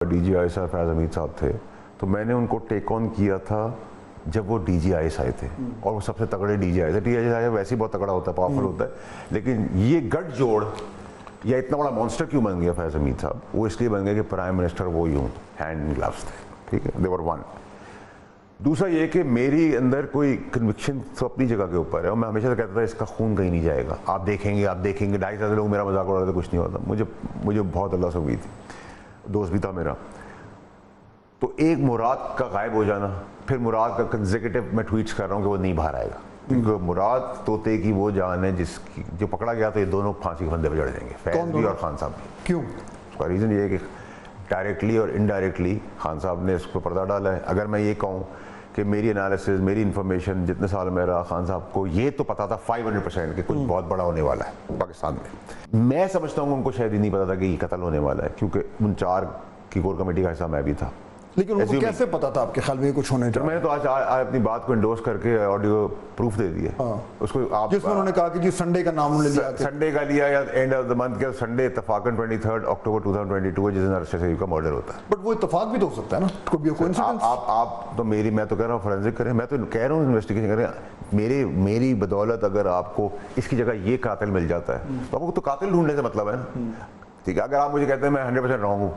D G آئی صاحب فیض حمید صاحب تھے تو میں نے ان کو ٹیک آن کیا تھا جب وہ ڈی جی آئی آئے تھے اور وہ سب سے تگڑے ڈی جی آئی تھے. ڈی جی آئی ویسے ہی بہت تگڑا ہوتا ہے, پاورفل ہوتا ہے, لیکن یہ گٹھ جوڑ یا اتنا بڑا مانسٹر کیوں بن گیا فیض حمید صاحب؟ وہ اس لیے بن گیا کہ پرائم منسٹر وہ یوں ہینڈ ان گلوز تھے, ٹھیک ہے, دے ور ون. دوسرا یہ کہ میری اندر کوئی کنوکشن تو اپنی جگہ کے اوپر ہے اور میں ہمیشہ سے کہتا تھا اس کا خون کہیں نہیں جائے گا, آپ دیکھیں گے 250 لوگ میرا مذاق اڑا رہے تھے, کچھ نہیں ہوتا. مجھے بہت اللہ سے امید تھی, دوست بھی تھا میرا. تو ایک مراد کا غائب ہو جانا, پھر مراد کا کنزیکٹو میں ٹویٹس کر رہا ہوں کہ وہ نہیں باہر آئے گا, کیونکہ مراد طوطے کی وہ جان ہے جس کی جو پکڑا گیا تو یہ دونوں پھانسی کے پھندے پہ چڑھ جائیں گے, فیض بھی اور خان صاحب بھی. کیوں؟ اس کا ریزن یہ ہے کہ ڈائریکٹلی اور انڈائریکٹلی خان صاحب نے اس کو پردہ ڈالا ہے. اگر میں یہ کہوں کہ میری انالیسز, میری انفارمیشن جتنے سال میں رہا, خان صاحب کو یہ تو پتا تھا 500% کہ کچھ بہت بڑا ہونے والا ہے پاکستان میں. میں سمجھتا ہوں ان کو شاید ہی نہیں پتا تھا کہ یہ قتل ہونے والا ہے, کیونکہ ان 4 کی کور کمیٹی کا حصہ میں بھی تھا. لیکن ان کو کیسے پتا تھا آپ کے خیال میں کچھ ہونے جا رہا ہے؟ میں تو آج اپنی بات کو انڈورس کر کے آڈیو پروف دے دیے اس کو, جس میں انہوں نے کہا کہ جی سنڈے کا نام انہوں نے لیا, سنڈے کا لیا یا اینڈ آف دا منتھ کا سنڈے اتفاقاً 23 اکتوبر 2022 ہے جس دن ارشد شریف کا مرڈر ہوتا ہے. بٹ وہ اتفاق بھی تو ہو سکتا ہے نا, کوئی کوئنسیڈنس. آپ تو میں تو کہہ رہا ہوں فورینسک کریں, میں تو کہہ رہا ہوں انویسٹیگیشن کریں. میری بدولت اگر آپ کو اس کی جگہ یہ قاتل مل جاتا ہے تو آپ کو تو قاتل ڈھونڈنے سے مطلب ہے نا, ٹھیک ہے. اگر آپ مجھے کہتے ہیں میں 100% رانگ ہوں,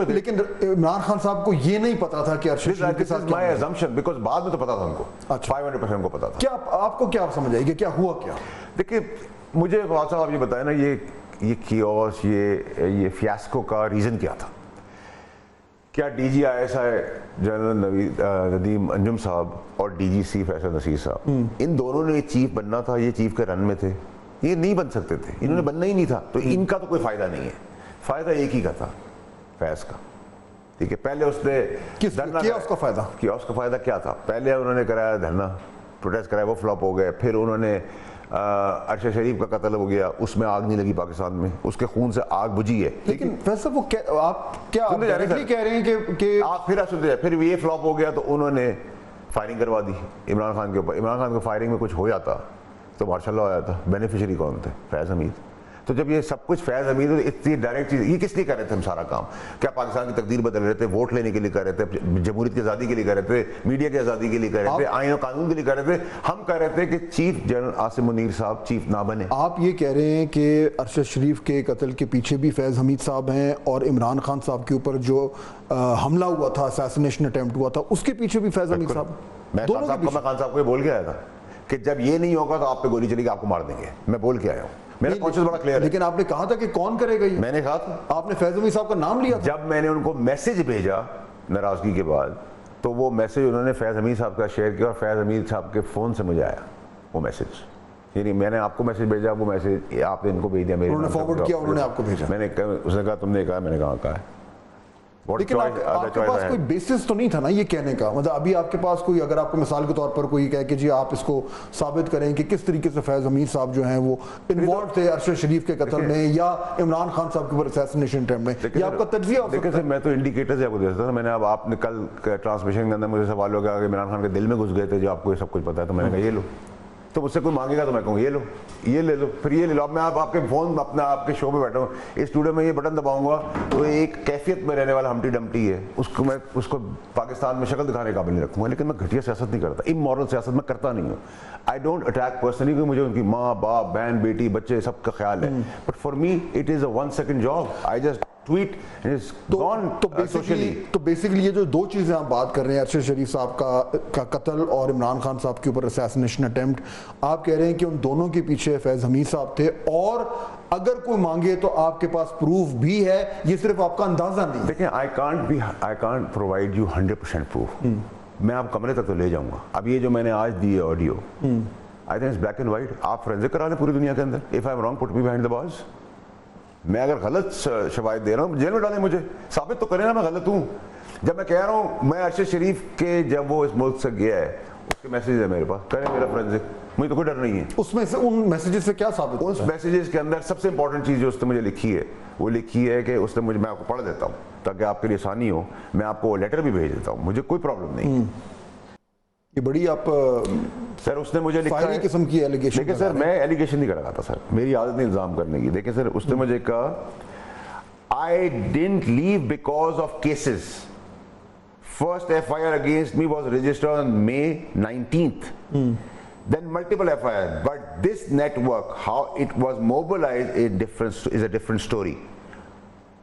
لیکن عمران خان صاحب کو یہ نہیں پتا تھا کہ ارشد شریف کے ساتھ کیا ہے, بیکاز بعد میں تو پتا تھا ان کو, 500% کو پتا تھا. کیا آپ کو کیا سمجھ آئی کہ کیا ہوا کیا؟ دیکھیں مجھے فواد صاحب آپ یہ بتائیں نا, یہ کیوس, یہ فیاسکو کا ریزن کیا تھا؟ کیا D G I S I general Nadeem Anjum sahab اور D G C Faisal Naseer sahab, ان دونوں نے چیف بننا تھا, یہ چیف کے رن میں تھے, یہ نہیں بن سکتے تھے, انہوں نے بننا ہی نہیں تھا. تو ان کا تو کوئی فائدہ نہیں ہے, فائدہ ایک ہی کا تھا, فیض کا, ٹھیک ہے. پہلے اس نے کیا اس کا فائدہ کیا, اس کا فائدہ کیا تھا؟ پہلے انہوں نے کرایا دھرنا, پروٹیسٹ کرایا, وہ فلاپ ہو گئے. پھر انہوں نے ارشد شریف کا قتل ہو گیا, اس میں آگ نہیں لگی پاکستان میں, اس کے خون سے آگ بجھی ہے. لیکن فیصل وہ آپ کیا ڈائریکٹلی کہہ رہے ہیں کہ آپ پھر سنتے ہیں, پھر یہ فلاپ ہو گیا تو انہوں نے فائرنگ کروا دی عمران خان کے اوپر. عمران خان کو فائرنگ میں کچھ ہو جاتا تو ماشاء اللہ ہو جاتا. بینیفیشری کون تھے؟ فیض حمید. تو جب یہ سب کچھ فیض حمید اتنی ڈائریکٹ چیز, یہ کس لیے کر رہے تھے ہم سارا کام؟ کیا پاکستان کی تقدیر بدل رہے تھے؟ ووٹ لینے کے لیے کر رہے تھے, جمہوریت کی آزادی کے لیے کر رہے تھے, میڈیا کی آزادی کے لیے کر رہے تھے, آئین و قانون کے لیے کر رہے تھے. ہم کہہ رہے تھے کہ چیف جنرل عاصم منیر صاحب چیف نہ بنے. آپ یہ کہہ رہے ہیں کہ ارشد شریف کے قتل کے پیچھے بھی فیض حمید صاحب ہیں, اور عمران خان صاحب کے اوپر جو حملہ ہوا تھا, اسیسینیشن اٹیمپٹ ہوا تھا, اس کے پیچھے بھی فیض حمید صاحب. میں خان صاحب کو یہ بول کے آیا تھا کہ جب یہ نہیں ہوگا تو آپ پہ گولی چلے گی, آپ کو مار دیں گے. میں بول کے آیا ہوں, میرا کانشیس بڑا کلیئر ہے. لیکن آپ نے کہا تھا کہ کون کرے گا یہ, میں نے کہا تھا, آپ نے فیض حمید صاحب کا نام لیا تھا. جب میں نے ان کو میسج بھیجا ناراضگی کے بعد, تو وہ میسج انہوں نے فیض حمید صاحب کا شیئر کیا, اور فیض حمید صاحب کے فون سے مجھے آیا وہ میسج. یعنی میں نے آپ کو میسج بھیجا, وہ میسج آپ نے ان کو بھیج دیا, انہوں نے فارورڈ کیا, انہوں نے آپ کو بھیجا. میں نے اس نے کہا تم نے کہا, میں نے کہا ہے. لیکن آپ کے پاس کوئی بیسس تو نہیں تھا نا یہ کہنے کا, مطلب ابھی آپ کے پاس کوئی, اگر آپ کو مثال کے طور پر کوئی کہے کہ جی آپ اس کو ثابت کریں کہ کس طریقے سے فیض حمید صاحب جو ہیں وہ انوالو تھے ارشد شریف کے قتل میں یا عمران خان صاحب کے اوپر اسیسینیشن اٹیمپٹ میں, یہ آپ کا تجزیہ ہو سکتا ہے. میں تو انڈیکیٹرز آپ کو دے سکتا تھا. میں نے اب آپ نے کل ٹرانسمیشن کے اندر مجھے سوال ہو گیا کہ عمران خان کے دل میں گھس گئے تھے جو آپ کو یہ سب کچھ پتا ہے, تو میں نے کہا یہ لو. تو مجھ سے کوئی مانگے گا تو میں کہوں یہ لو, یہ لے لو, پھر یہ لے لو. اب میں آپ کے فون اپنا آپ کے شو پہ بیٹھا ہوں, اس اسٹوڈیو میں یہ بٹن دباؤں گا تو ایک کیفیت میں رہنے والا ہمٹی ڈمٹی ہے, اس کو پاکستان میں شکل دکھانے قابل نہیں رکھوں گا. لیکن میں گھٹیا سیاست نہیں کرتا, امورل سیاست میں کرتا نہیں ہوں. آئی ڈونٹ اٹیک پرسنلی, کیونکہ مجھے ان کی ماں باپ بہن بیٹی بچے سب کا خیال ہے. But for me it is a 1 second job. I just tweet and it's gone socially. تو بیسیکلی یہ جو دو چیزیں آپ بات کر رہے ہیں, ارشد شریف صاحب کا قتل اور عمران خان صاحب کے اوپر اسیسینیشن اٹیمپٹ, آپ کہہ رہے ہیں کہ ان دونوں کے پیچھے فیض حمید صاحب تھے, اور اگر کوئی مانگے تو آپ کے پاس پروف بھی ہے, یہ صرف آپ کا اندازہ نہیں. دیکھیں I can't provide you 100% proof. میں آپ کمرے تک تو لے جاؤں گا. اب یہ جو میں نے آج دی ہے audio, I think it's black and white. آپ فورینسک کرا لیں پوری دنیا کے اندر. If I am wrong put me behind the bars. میں اگر غلط شواہد دے رہا ہوں جیل میں ڈالیں, مجھے ثابت تو کریں نا میں غلط ہوں. جب میں کہہ رہا ہوں میں ارشد شریف کے جب وہ اس ملک سے گیا ہے اس کے میسیج ہے میرے پاس, کریں میرا فورینسک, مجھے تو کوئی ڈر نہیں ہے. اس میں سے ان میسیجز سے کیا ثابت ہوتا ہے؟ اس میسیجز کے اندر سب سے امپورٹنٹ چیز جو اس نے مجھے لکھی ہے وہ لکھی ہے کہ اس نے مجھے, میں آپ کو پڑھ دیتا ہوں تاکہ آپ کے لیے آسانی ہو, میں آپ کو لیٹر بھی بھیج دیتا ہوں, مجھے کوئی پرابلم نہیں. یہ بڑی آپ سر اس نے مجھے لکھا فائری قسم کی ایلیگیشن. دیکھیں سر میں ایلیگیشن نہیں کر رہا تھا سر, میری عادت نہیں الزام کرنے کی. دیکھیں سر اس نے مجھے کہا I didn't leave because of cases. First FIR against me was registered on May 19th. Then multiple FIR. But this network, how it was mobilized, is a different story.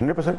100%.